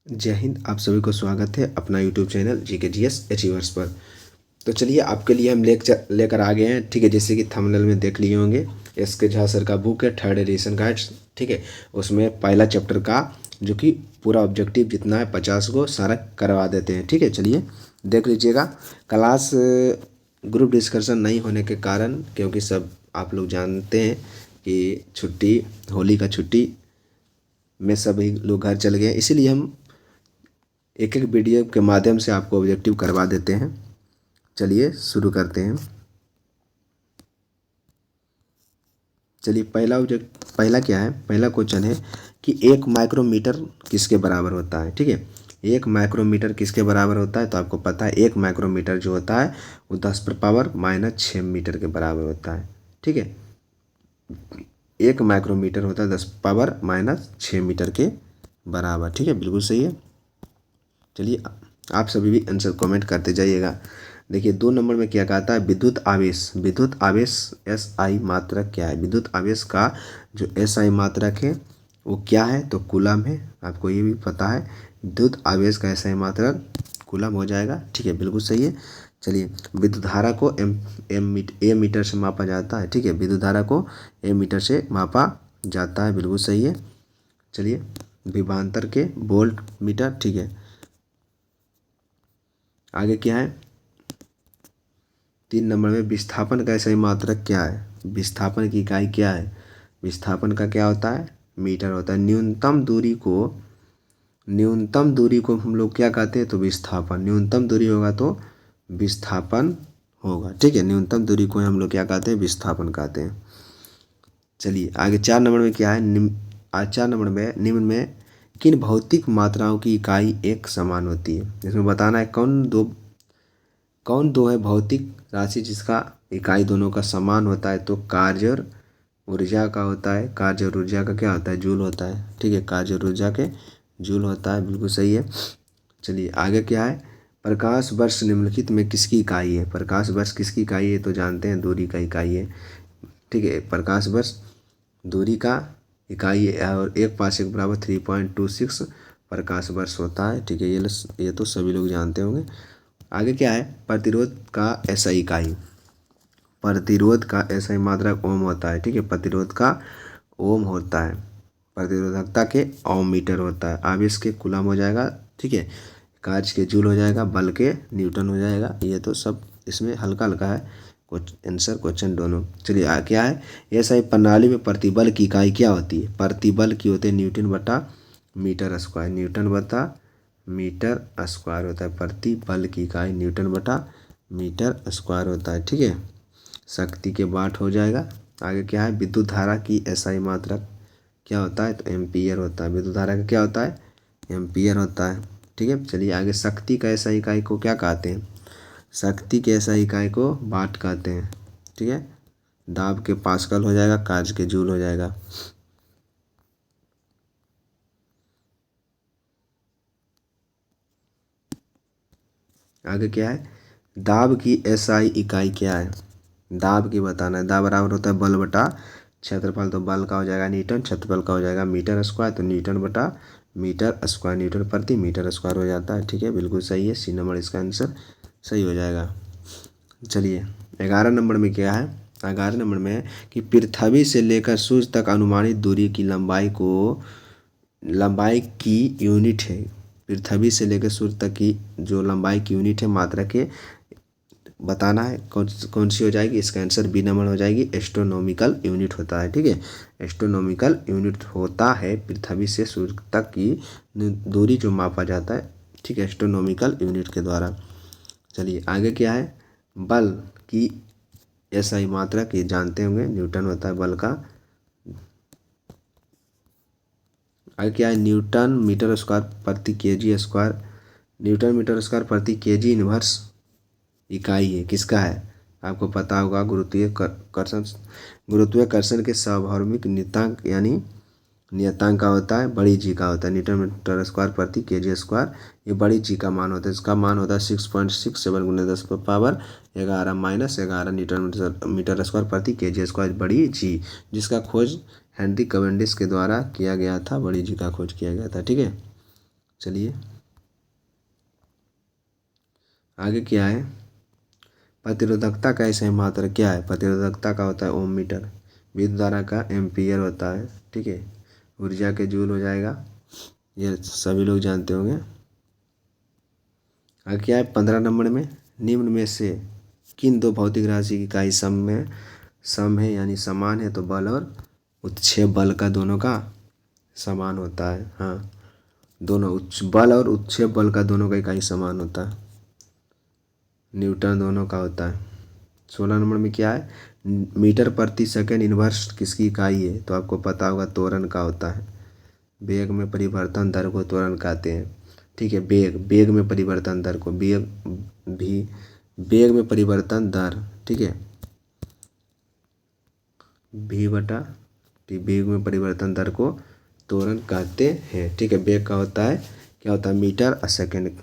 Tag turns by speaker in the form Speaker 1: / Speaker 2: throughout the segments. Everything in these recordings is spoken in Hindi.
Speaker 1: जय हिंद। आप सभी को स्वागत है अपना YouTube channel GK GS achievers पर। तो चलिए आपके लिए हम लेकर आ गए हैं। ठीक है, जैसे कि थंबनेल में देख लिए होंगे, एस के झा सर का बुक है, थर्ड एडिशन का है। ठीक है, उसमें पहला चैप्टर का जो कि पूरा ऑब्जेक्टिव जितना है 50 को सारा करवा देते हैं। ठीक है, चलिए देख लीजिएगा। क्लास ग्रुप डिस्कशन नहीं होने के कारण, क्योंकि सब आप लोग जानते हैं कि छुट्टी, होली का छुट्टी में सभी लोग घर चल गए, इसीलिए हम एक एक वीडियो के माध्यम से आपको ऑब्जेक्टिव करवा देते हैं। चलिए शुरू करते हैं। चलिए पहला क्या है, पहला क्वेश्चन है कि 1 माइक्रोमीटर किसके बराबर होता है। ठीक है, 1 माइक्रोमीटर किसके बराबर होता है, तो आपको पता है 1 माइक्रोमीटर जो होता है वो 10⁻⁻6 मीटर के बराबर होता है। ठीक है, 1 माइक्रोमीटर होता है 10⁻⁻6 मीटर के बराबर। ठीक है, बिल्कुल सही है। चलिए आप सभी भी आंसर कमेंट करते जाइएगा। देखिए 2 नंबर में क्या कहता है, विद्युत आवेश। विद्युत आवेश SI मात्रक क्या है, विद्युत आवेश का जो SI मात्रक है वो क्या है, तो कूलम है। आपको ये भी पता है, विद्युत आवेश का SI मात्रक कूलम हो जाएगा। ठीक है, बिल्कुल सही है। चलिए विद्युत धारा को ए मीटर से मापा जाता है। ठीक है, विद्युत धारा को ए मीटर से मापा जाता है, बिल्कुल सही है। चलिए विभवांतर के वोल्ट मीटर। ठीक है, आगे क्या है, 3 नंबर में विस्थापन का सही मात्रक क्या है, विस्थापन की इकाई क्या है। विस्थापन का क्या होता है, मीटर होता है। न्यूनतम दूरी को हम लोग क्या कहते हैं, तो विस्थापन। न्यूनतम दूरी होगा तो विस्थापन होगा। ठीक है, न्यूनतम दूरी को हम लोग क्या कहते हैं, विस्थापन कहते हैं। चलिए आगे 4 नंबर में क्या है, 4 नंबर में निम्न में किन भौतिक मात्राओं की इकाई एक समान होती है। इसमें बताना है कौन दो है भौतिक राशि जिसका इकाई दोनों का समान होता है, तो कार्य और ऊर्जा का होता है। कार्य और ऊर्जा का क्या होता है, जूल होता है। ठीक है, कार्य और ऊर्जा के जूल होता है, बिल्कुल सही है। चलिए आगे क्या है, प्रकाश वर्ष निम्नलिखित में किसकी इकाई है। प्रकाश वर्ष किसकी इकाई है, तो जानते हैं दूरी का इकाई है। ठीक है, प्रकाश वर्ष दूरी का इकाई है और 1 पास्कल बराबर 3.26 प्रकाश वर्ष होता है। ठीक है, ये तो सभी लोग जानते होंगे। आगे क्या है, प्रतिरोध का SI इकाई। प्रतिरोध का SI मात्रक ओम होता है। ठीक है, प्रतिरोध का ओम होता है। प्रतिरोधकता के ओम मीटर होता है। आवेश के कूलम हो जाएगा। ठीक है, कार्य के जूल हो जाएगा, बल के न्यूटन हो जाएगा। ये तो सब इसमें हल्का हल्का है, कुछ आंसर क्वेश्चन दोनों। चलिए क्या है, SI प्रणाली में प्रतिबल की इकाई क्या होती है। प्रतिबल की होती है न्यूटन बटा मीटर स्क्वायर। न्यूटन बटा मीटर स्क्वायर होता है। प्रतिबल की इकाई न्यूटन बटा मीटर स्क्वायर होता है। ठीक है, शक्ति के वाट हो जाएगा। आगे क्या है, विद्युत धारा की SI मात्रक क्या होता है, तो एम्पियर होता है। विद्युत धारा का क्या होता है, एम्पियर होता है। ठीक है, चलिए आगे शक्ति का SI इकाई को क्या कहते हैं। शक्ति के SI इकाई को वाट कहते हैं। ठीक है, दाब के पास्कल हो जाएगा, कार्य के जूल हो जाएगा। आगे क्या है, दाब की SI इकाई क्या है। दाब की बताना है। दाब बराबर होता है बल बटा क्षेत्रफल, तो बल का हो जाएगा न्यूटन, क्षेत्रफल का हो जाएगा मीटर स्क्वायर, तो न्यूटन बटा मीटर स्क्वायर, न्यूटन प्रति मीटर स्क्वायर हो जाता है। ठीक है, बिल्कुल सही है। C नंबर इसका आंसर सही हो जाएगा। चलिए 11 नंबर में क्या है, 11 नंबर में कि पृथ्वी से लेकर सूर्य तक अनुमानित दूरी की लंबाई की यूनिट है। पृथ्वी से लेकर सूर्य तक की जो लंबाई की यूनिट है मात्रा के बताना है, कौन सी हो जाएगी। इसका आंसर B नंबर हो जाएगी, एस्ट्रोनॉमिकल यूनिट होता है। ठीक है, एस्ट्रोनॉमिकल यूनिट होता है पृथ्वी से सूर्य तक की दूरी जो मापा जाता है। ठीक है, एस्ट्रोनॉमिकल यूनिट के द्वारा। चलिए आगे क्या है, बल की SI मात्रा की जानते होंगे, न्यूटन होता है बल का। आगे क्या है, न्यूटन मीटर स्क्वायर प्रति kg square. Newton metre square प्रति kg इनवर्स इकाई है, किसका है, आपको पता होगा, गुरुत्वाकर्षण के सार्वभौमिक नियतांक यानी नियतांक का होता है, बड़ी जी का होता है। न्यूटन मीटर स्क्वायर प्रति kg स्क्वायर, ये बड़ी जी का मान होता है। इसका मान होता है 6.67 गुने 10⁻11 न्यूटन मीटर स्क्वायर प्रति kg स्क्वायर, बड़ी जी, जिसका खोज हेनरी कैवेंडिश के द्वारा किया गया था। बड़ी जी का खोज किया गया था। ठीक है, चलिए आगे क्या है, प्रतिरोधकता का ऐसे मात्रा क्या है, प्रतिरोधकता का होता है ओम मीटर, विद्युत धारा का एम्पियर होता है, ठीक है, ऊर्जा के जूल हो जाएगा, ये सभी लोग जानते होंगे। आगे क्या है 15 नंबर में, निम्न में से किन दो भौतिक राशि की इकाई सम है यानी समान है, तो बल और उत्क्षेप बल का दोनों का समान होता है। हाँ, दोनों बल और उत्क्षेप बल का दोनों का इकाई समान होता है, न्यूटन दोनों का होता है। 16 नंबर में क्या है, मीटर प्रति सेकंड इनवर्स किसकी इकाई है, तो आपको पता होगा त्वरण का होता है, वेग में परिवर्तन दर को त्वरण कहते हैं, ठीक है। वेग में परिवर्तन दर को वेग में परिवर्तन दर, ठीक है, v बटा टी, वेग में परिवर्तन दर को त्वरण कहते हैं, ठीक है। वेग का होता है क्या होता है, मीटर और सेकेंड,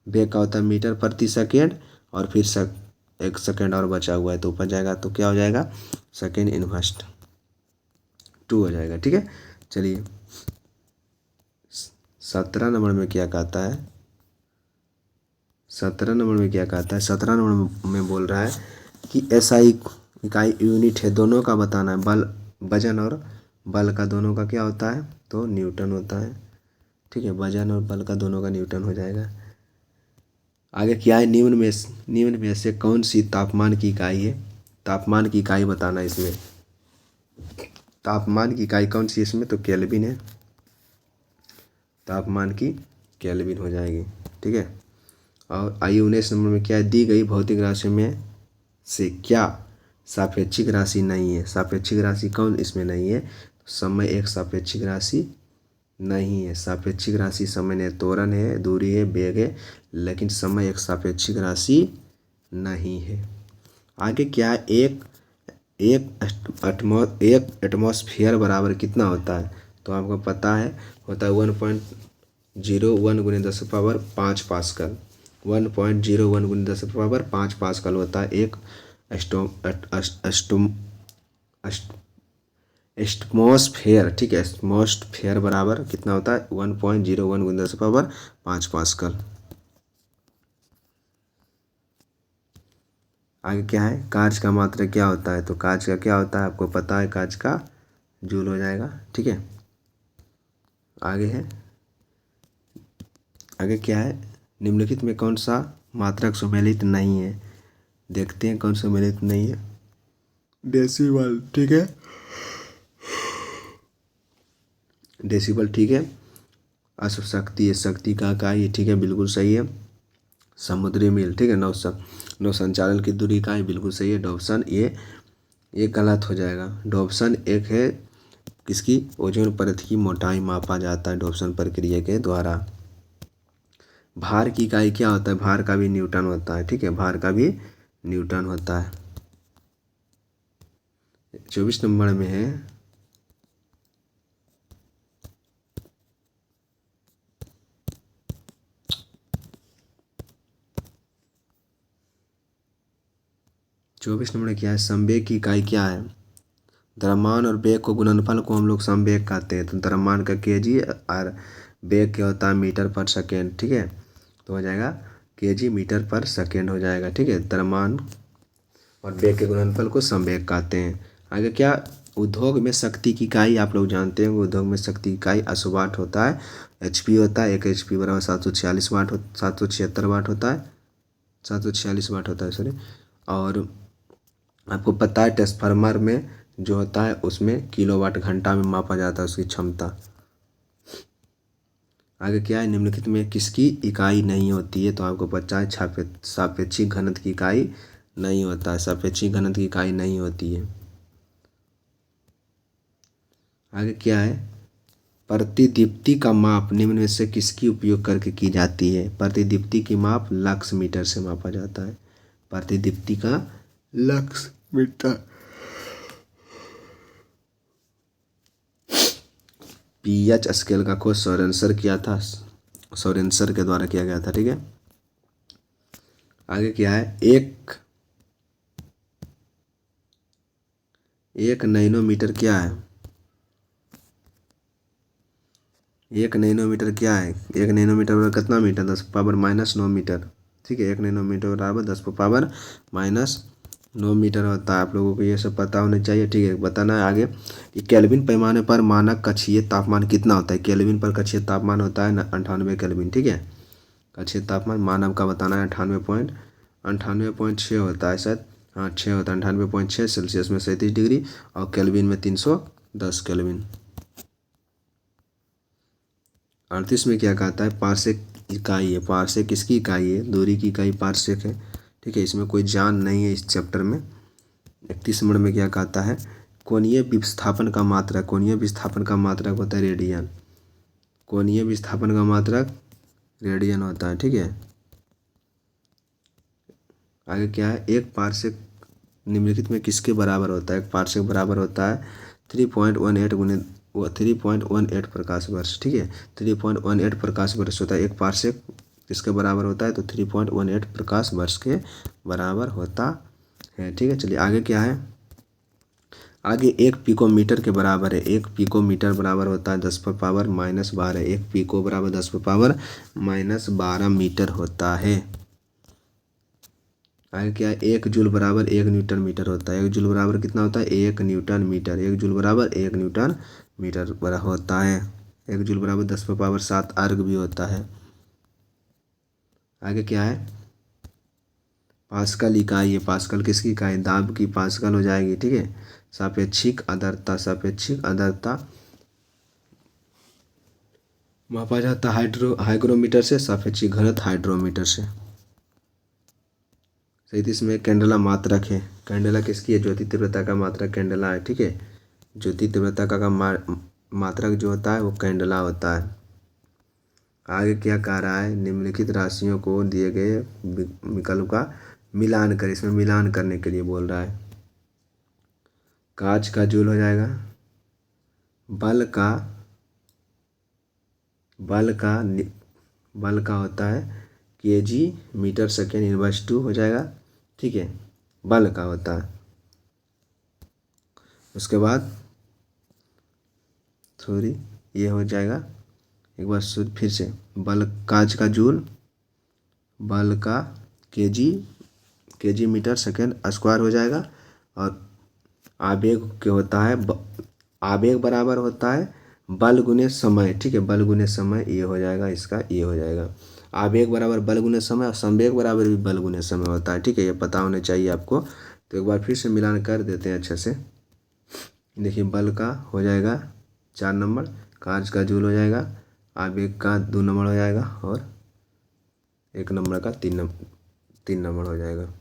Speaker 1: वेग का होता है मीटर प्रति सेकेंड, और फिर एक सेकेंड और बचा हुआ है तो ऊपर जाएगा तो क्या हो जाएगा, सेकेंड इनवर्स 2 हो जाएगा, ठीक है। चलिए 17 नंबर में क्या कहता है, 17 नंबर में क्या कहता है, 17 नंबर में बोल रहा है कि एसआई इकाई यूनिट है, दोनों का बताना है, बल वजन और बल का दोनों का क्या होता है, तो न्यूटन होता है, ठीक है। वजन और बल का दोनों का न्यूटन हो जाएगा। आगे क्या है, निम्न में से कौन सी तापमान की इकाई है, तापमान की इकाई बताना है इसमें, तापमान की इकाई कौन सी है इसमें, तो केल्विन है, तापमान की केल्विन हो जाएगी, ठीक है। और आइए 19 नंबर में क्या है, दी गई भौतिक राशि में से क्या सापेक्षिक राशि नहीं है, सापेक्षिक राशि कौन इसमें नहीं है, समय एक सापेक्षिक राशि नहीं है, सापेक्षिक राशि समय ने त्वरण है, दूरी है, वेग है, लेकिन समय एक सापेक्षिक राशि नहीं है। आगे क्या है, एक एटमॉस्फेयर बराबर कितना होता है, तो आपको पता है होता है 1.01 गुने 10 पास्कल, 1.01 गुने 10 पास्कल होता है एक एटमॉस्फेयर, ठीक है। एटमॉस्फेयर बराबर कितना होता है, 1.01 गुने 10 पास्कल। आगे क्या है, कार्य का मात्रा क्या होता है, तो कार्य का क्या होता है आपको पता है, कार्य का जूल हो जाएगा, ठीक है। आगे है, आगे क्या है, निम्नलिखित में कौन सा मात्रक सम्मिलित नहीं है, देखते हैं कौन सम्मिलित नहीं है, डेसिबल, ठीक है, डेसिबल, ठीक है। अश्व शक्ति है, शक्ति का इकाई है, ठीक है, बिल्कुल सही है। समुद्री मील, ठीक है, नौ संचालन की दूरी का है, बिल्कुल सही है। डॉप्सन ये गलत हो जाएगा, डॉप्सन एक है किसकी, ओजोन परत की मोटाई मापा जाता है डॉप्सन प्रक्रिया के द्वारा। भार की इकाई क्या होता है, भार का भी न्यूटन होता है, ठीक है, भार का भी न्यूटन होता है। 24 नंबर में है, क्या है, संवेग की इकाई क्या है, द्रव्यमान और वेग को गुणनफल को हम लोग संवेग कहते हैं, तो द्रव्यमान का केजी और वेग क्या होता है मीटर पर सेकेंड, ठीक है, तो हो जाएगा केजी मीटर पर सेकेंड हो जाएगा, ठीक है। द्रव्यमान और वेग के गुणनफल को संवेग कहते हैं। आगे क्या, उद्योग में शक्ति की इकाई आप लोग जानते हैं, उद्योग में शक्ति की इकाई 80 वाट होता है, एचपी होता है, 1 एचपी बराबर 746 वाट 776 वाट होता है, 746 वाट होता है, सॉरी। और आपको पता है ट्रांसफार्मर में जो होता है उसमें किलोवाट घंटा में मापा जाता है उसकी क्षमता। आगे क्या है, निम्नलिखित में किसकी इकाई नहीं होती है, तो आपको पता है सापेक्षिक घनत्व की इकाई नहीं होता है, सापेक्षिक घनत्व की इकाई नहीं होती है। आगे क्या है, प्रतिदीप्ति का माप निम्न में से किसकी उपयोग करके की जाती है, प्रतिदीप्ति की माप लक्स मीटर से मापा जाता है, प्रतिदीप्ति का लक्स मीटर। पीएच स्केल का खोज सोरेनसर किया था, सोरेनसर के द्वारा किया गया था, ठीक है। आगे क्या है, एक नैनोमीटर क्या है, 1 नैनोमीटर क्या है? 1 नैनोमीटर बराबर कितना मीटर? 10⁻⁻9 मीटर। ठीक है, 1 नैनोमीटर बराबर 10⁻⁻9 मीटर होता है। आप लोगों को ये सब पता होना चाहिए। ठीक है, बताना है आगे कि केल्विन पैमाने पर मानक कक्षीय तापमान कितना होता है। केल्विन पर कक्षीय तापमान होता है 98 केल्विन। ठीक है, कक्षीय तापमान मानव का बताना है 98.6 होता है शायद। हाँ, 6 होता है, 98.6 सेल्सियस में 37 डिग्री और केल्विन में 310 केल्विन। 38 में क्या कहता है? पार्सेक इकाई है। पार्सेक किसकी इकाई है? दूरी की इकाई पार्सेक है। ठीक है, इसमें कोई जान नहीं है इस चैप्टर में। 31 नंबर में क्या कहता है? कोणीय विस्थापन का मात्रक। कोणीय विस्थापन का मात्रक होता है रेडियन। कोणीय विस्थापन का मात्रक रेडियन होता है। ठीक है, आगे क्या है? एक पार्सेक निम्नलिखित में किसके बराबर होता है? एक पार्सेक बराबर होता है 3.18 गुने 3.18 प्रकाश वर्ष। ठीक है, 3.18 प्रकाश वर्ष होता है। एक पार्सेक किसके बराबर होता है? तो 3.18 प्रकाश वर्ष के बराबर होता है। ठीक है, चलिए आगे क्या है? आगे 1 पिकोमीटर के बराबर है। 1 पिकोमीटर बराबर होता है 10⁻⁻12। 1 पिको बराबर 10⁻⁻12 मीटर होता है। आगे क्या है? 1 जूल बराबर 1 न्यूटन मीटर होता है। 1 जूल बराबर कितना होता है? 1 न्यूटन मीटर। 1 जूल बराबर 1 न्यूटन मीटर बड़ा होता है। 1 जूल बराबर 10⁻7 अर्ग भी होता है। आगे क्या है? पास्कल इकाई है। पास्कल किसकी इकाई? दाब की पास्कल हो जाएगी। ठीक है, सापेक्षिक आर्द्रता। सापेक्षिक आर्द्रता मापा जाता है हाइग्रोमीटर से। सापेक्षिक घनत्व हाइड्रोमीटर से। 37 में कैंडेला मात्रक है। कैंडेला किसकी है? ज्योति तीव्रता का मात्रक कैंडेला है। ठीक है, ज्योति तीव्रता का मात्रक जो होता है वो कैंडेला होता है। आगे क्या कह रहा है? निम्नलिखित राशियों को दिए गए विकल्प का मिलान कर। इसमें मिलान करने के लिए बोल रहा है। कांच का जूल हो जाएगा। बल का बल का होता है केजी मीटर सेकेंड इनवर्स 2 हो जाएगा। ठीक है, बल का होता है। उसके बाद सॉरी ये हो जाएगा एक बार फिर से। बल कांच का जूल, बल का केजी मीटर सेकेंड स्क्वायर हो जाएगा। और आवेग क्या होता है? आवेग बराबर होता है बल गुने समय। ठीक है, बल गुने समय ये हो जाएगा, इसका ये हो जाएगा। आवेग बराबर बल गुने समय और संवेग बराबर भी बल गुने समय होता है। ठीक है, ये पता होने चाहिए आपको। तो एक बार फिर से मिलान कर देते हैं अच्छे से। देखिए, बल का हो जाएगा 4 नंबर, कांच का जूल हो जाएगा, आवेग का 2 नंबर हो जाएगा और 1 नंबर का 3 नंबर हो जाएगा।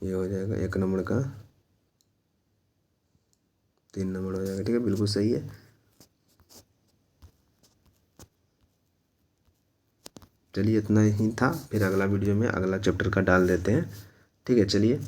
Speaker 1: ये हो जाएगा 1 नंबर का 3 नंबर हो जाएगा। ठीक है, बिल्कुल सही है। चलिए इतना ही था, फिर अगला वीडियो में अगला चैप्टर का डाल देते हैं। ठीक है, चलिए।